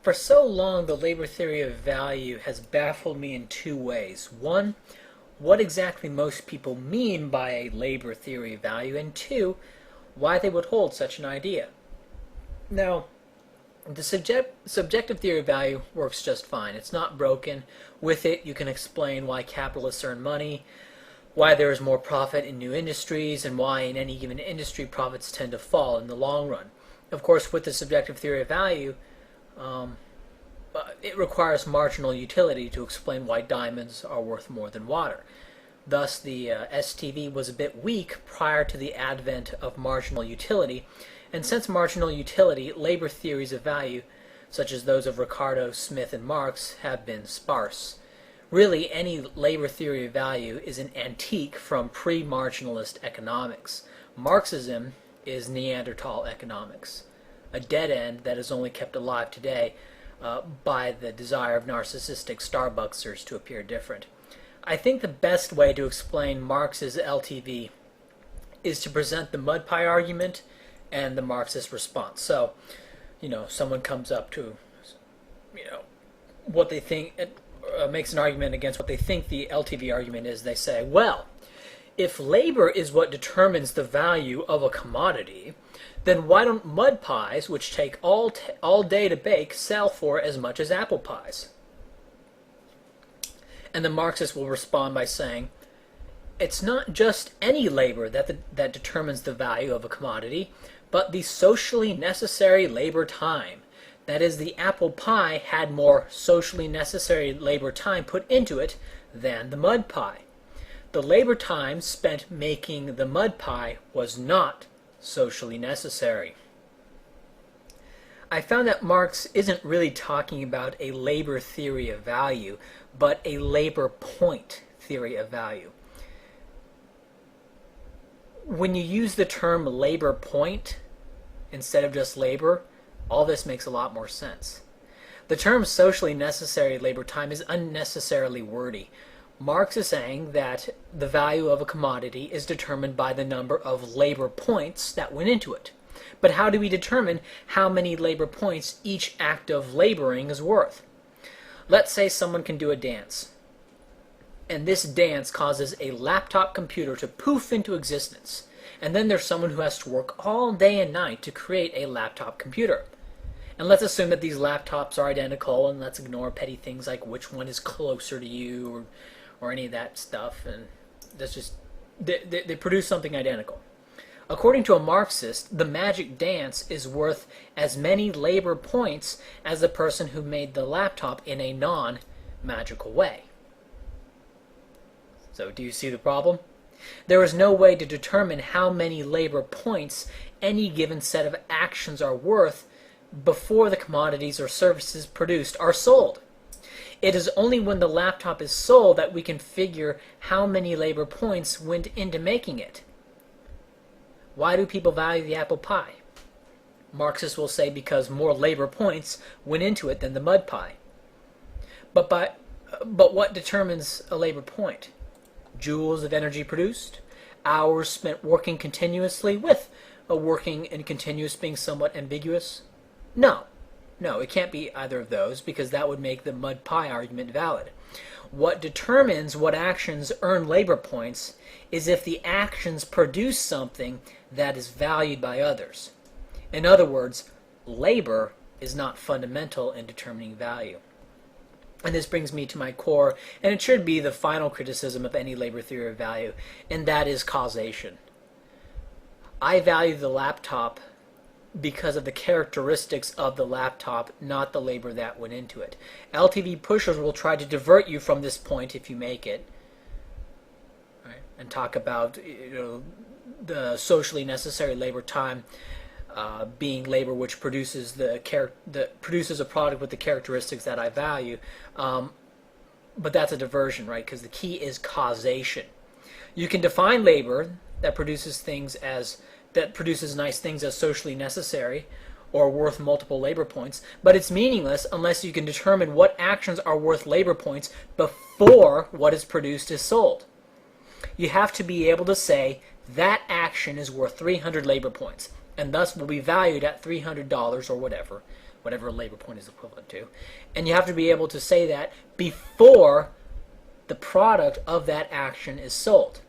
For so long, the labor theory of value has baffled me in two ways. One, what exactly most people mean by a labor theory of value, and two, why they would hold such an idea. Now, the subjective theory of value works just fine. It's not broken. With it, you can explain why capitalists earn money, why there is more profit in new industries, and why in any given industry profits tend to fall in the long run. Of course, with the subjective theory of value, it requires marginal utility to explain why diamonds are worth more than water. Thus, the STV was a bit weak prior to the advent of marginal utility, and since marginal utility, labor theories of value, such as those of Ricardo, Smith, and Marx, have been sparse. Really, any labor theory of value is an antique from pre-marginalist economics. Marxism is Neanderthal economics, a dead end that is only kept alive today by the desire of narcissistic Starbucksers to appear different. I think the best way to explain Marx's LTV is to present the mud pie argument and the Marxist response. So, someone comes up to, what they think, makes an argument against what they think the LTV argument is. They say, well, if labor is what determines the value of a commodity, then why don't mud pies, which take all day to bake, sell for as much as apple pies? And the Marxist will respond by saying, it's not just any labor that determines the value of a commodity, but the socially necessary labor time. That is, the apple pie had more socially necessary labor time put into it than the mud pie. The labor time spent making the mud pie was not socially necessary. I found that Marx isn't really talking about a labor theory of value, but a labor point theory of value. When you use the term labor point instead of just labor, all this makes a lot more sense. The term socially necessary labor time is unnecessarily wordy. Marx is saying that the value of a commodity is determined by the number of labor points that went into it. But how do we determine how many labor points each act of laboring is worth? Let's say someone can do a dance, and this dance causes a laptop computer to poof into existence. And then there's someone who has to work all day and night to create a laptop computer. And let's assume that these laptops are identical, and let's ignore petty things like which one is closer to you or any of that stuff. And that's just, they produce something identical. According to a Marxist, the magic dance is worth as many labor points as the person who made the laptop in a non-magical way. So do you see the problem? There is no way to determine how many labor points any given set of actions are worth before the commodities or services produced are sold. It is only when the laptop is sold that we can figure how many labor points went into making it. Why do people value the apple pie? Marxists will say because more labor points went into it than the mud pie. But what determines a labor point? Joules of energy produced? Hours spent working continuously, with a working and continuous being somewhat ambiguous? No, it can't be either of those, because that would make the mud pie argument valid. What determines what actions earn labor points is if the actions produce something that is valued by others. In other words, labor is not fundamental in determining value. And this brings me to my core, and it should be the final criticism of any labor theory of value, and that is causation. I value the laptop because of the characteristics of the laptop, not the labor that went into it. LTV pushers will try to divert you from this point if you make it, right? And talk about the socially necessary labor time being labor which produces produces a product with the characteristics that I value. But that's a diversion, right? Because the key is causation. You can define labor that produces nice things as socially necessary or worth multiple labor points, but it's meaningless unless you can determine what actions are worth labor points before what is produced is sold. You have to be able to say that action is worth 300 labor points. and thus will be valued at $300 or whatever a labor point is equivalent to. And you have to be able to say that before the product of that action is sold.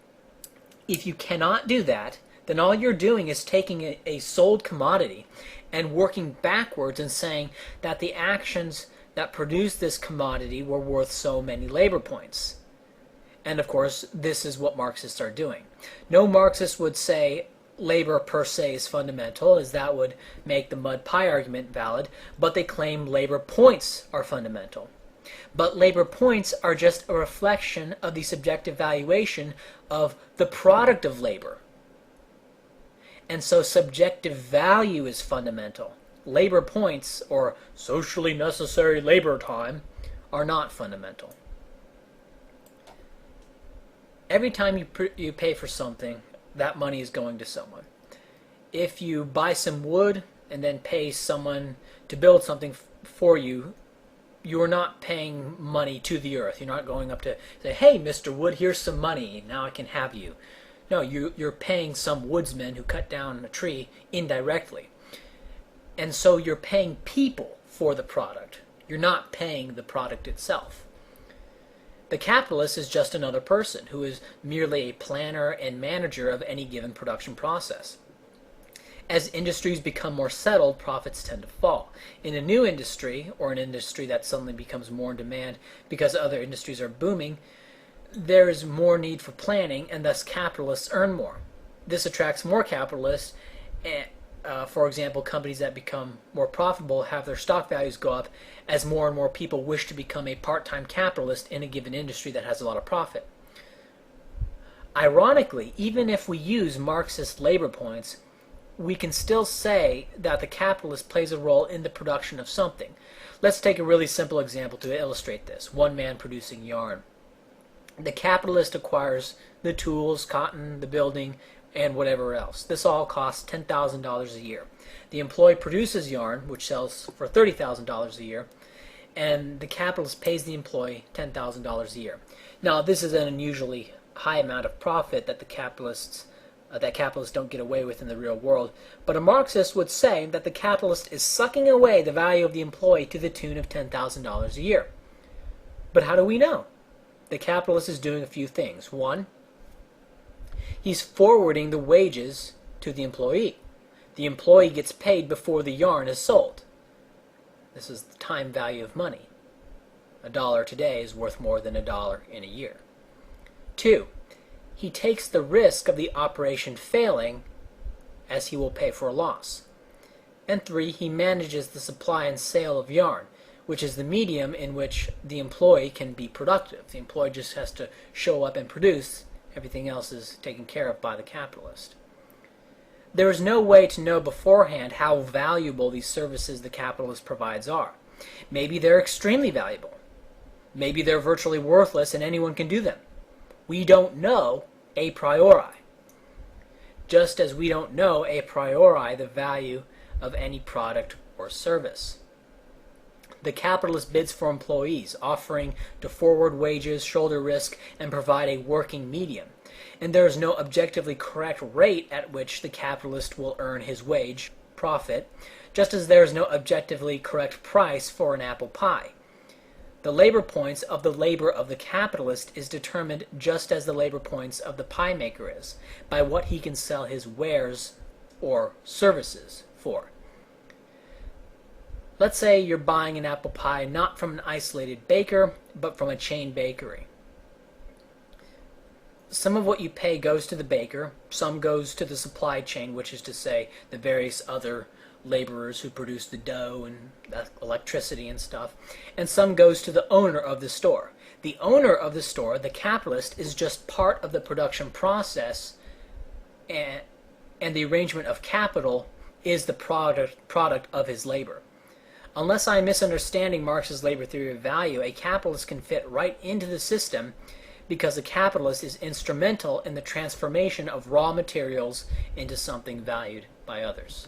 If you cannot do that, then all you're doing is taking a sold commodity and working backwards and saying that the actions that produced this commodity were worth so many labor points. And of course, this is what Marxists are doing. No Marxist would say labor per se is fundamental, as that would make the mud pie argument valid, but they claim labor points are fundamental. But labor points are just a reflection of the subjective valuation of the product of labor. And so subjective value is fundamental. Labor points, or socially necessary labor time, are not fundamental. Every time you pay for something, that money is going to someone. If you buy some wood and then pay someone to build something for you, you are not paying money to the earth. You're not going up to say, hey, Mr. Wood, here's some money. Now I can have you. No, you're paying some woodsman who cut down a tree indirectly. And so you're paying people for the product. You're not paying the product itself. The capitalist is just another person who is merely a planner and manager of any given production process. As industries become more settled, profits tend to fall. In a new industry, or an industry that suddenly becomes more in demand because other industries are booming, there is more need for planning, and thus capitalists earn more. This attracts more capitalists. For example, companies that become more profitable have their stock values go up as more and more people wish to become a part-time capitalist in a given industry that has a lot of profit. Ironically, even if we use Marxist labor points, we can still say that the capitalist plays a role in the production of something. Let's take a really simple example to illustrate this. One man producing yarn. The capitalist acquires the tools, cotton, the building, and whatever else. This all costs $10,000 a year. The employee produces yarn, which sells for $30,000 a year, and the capitalist pays the employee $10,000 a year. Now, this is an unusually high amount of profit that capitalists don't get away with in the real world, but a Marxist would say that the capitalist is sucking away the value of the employee to the tune of $10,000 a year. But how do we know? The capitalist is doing a few things. One, he's forwarding the wages to the employee. The employee gets paid before the yarn is sold. This is the time value of money. $1 today is worth more than $1 in a year. Two, he takes the risk of the operation failing, as he will pay for a loss. And three, he manages the supply and sale of yarn, which is the medium in which the employee can be productive. The employee just has to show up and produce. Everything else is taken care of by the capitalist. There is no way to know beforehand how valuable these services the capitalist provides are. Maybe they're extremely valuable. Maybe they're virtually worthless and anyone can do them. We don't know a priori. Just as we don't know a priori the value of any product or service. The capitalist bids for employees, offering to forward wages, shoulder risk, and provide a working medium. And there is no objectively correct rate at which the capitalist will earn his wage, profit, just as there is no objectively correct price for an apple pie. The labor points of the labor of the capitalist is determined just as the labor points of the pie maker is, by what he can sell his wares or services for. Let's say you're buying an apple pie not from an isolated baker, but from a chain bakery. Some of what you pay goes to the baker, some goes to the supply chain, which is to say the various other laborers who produce the dough and electricity and stuff, and some goes to the owner of the store. The owner of the store, the capitalist, is just part of the production process, and the arrangement of capital is the product of his labor. Unless I'm misunderstanding Marx's labor theory of value, a capitalist can fit right into the system because the capitalist is instrumental in the transformation of raw materials into something valued by others.